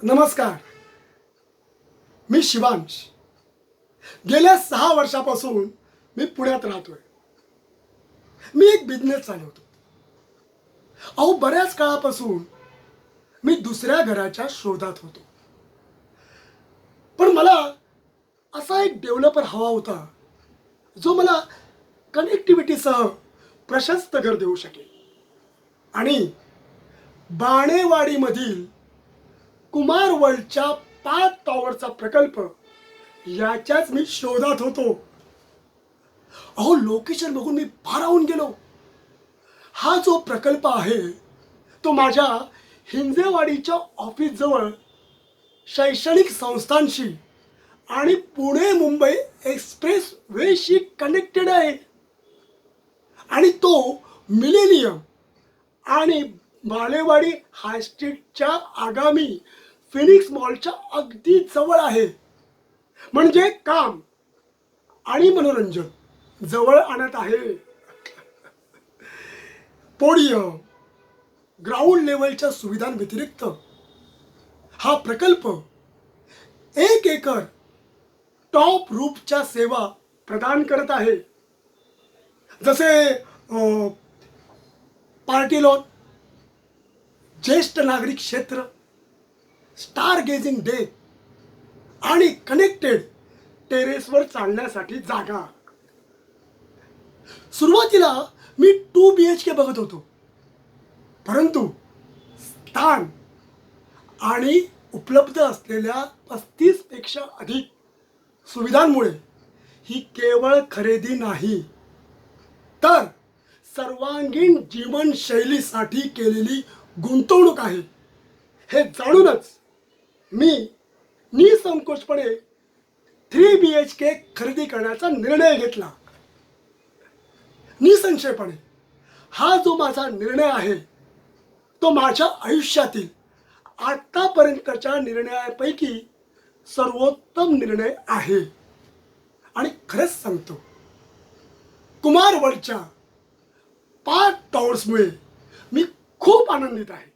नमस्कार. मी शिवांश. गेल्या 6 वर्षापासून मी पुण्यात राहतोय. मी एक बिझनेस चालवतो. अहो, बऱ्याच काळापासून मी दुसऱ्या घराच्या शोधात होतो. पण मला असा एक डेव्हलपर हवा होता, जो मला कनेक्टिव्हिटीसह प्रशस्त घर देऊ शकेल. आणि बाणेवाडीमधील कुमार वर्ल्डच्या 5 टॉवरचा प्रकल्प याच्याच मी शोधात होतो. अहो, लोकेशन बघून मी भारावून गेलो. हा जो प्रकल्प आहे तो माझ्या हिंजेवाडीच्या ऑफिस जवळ शैक्षणिक संस्थांशी आणि पुणे मुंबई एक्सप्रेस वेशी कनेक्टेड आहे. आणि तो मिलेनियम आणि बालेवाडी हायस्ट्रीटच्या आगामी फिनिक्स मॉलच्या अगदी जवळ आहे. म्हणजे काम आणि मनोरंजन जवळ आणत आहे. पोडियम, ग्राउंड लेवलच्या सुविधांव्यतिरिक्त हा प्रकल्प 1 एकर टॉप रूफच्या सेवा प्रदान करत आहे. जसे पार्टी लॉन, ज्येष्ठ नागरिक क्षेत्र, स्टार गेजिंग डे आणि कनेक्टेड टेरेसवर चालण्यासाठी जागा. सुरुवातीला मी 2 BHK बघत होतो, परंतु स्थान आणि उपलब्ध असलेल्या 35 पेक्षा अधिक सुविधांमुळे ही केवळ खरेदी नाही, तर सर्वांगीण जीवनशैलीसाठी केलेली गुंतवणूक आहे. हे जाणूनच मी निसंकोचपणे 3 BHK खरेदी करण्याचा निर्णय घेतला. निसंशयपणे हा जो माझा निर्णय आहे तो माझ्या आयुष्यातील आतापर्यंतच्या निर्णयापैकी सर्वोत्तम निर्णय आहे. आणि खरंच सांगतो, कुमार वर्ल्डच्या 5 टॉवर्समुळे मी खूप आनंदित आहे.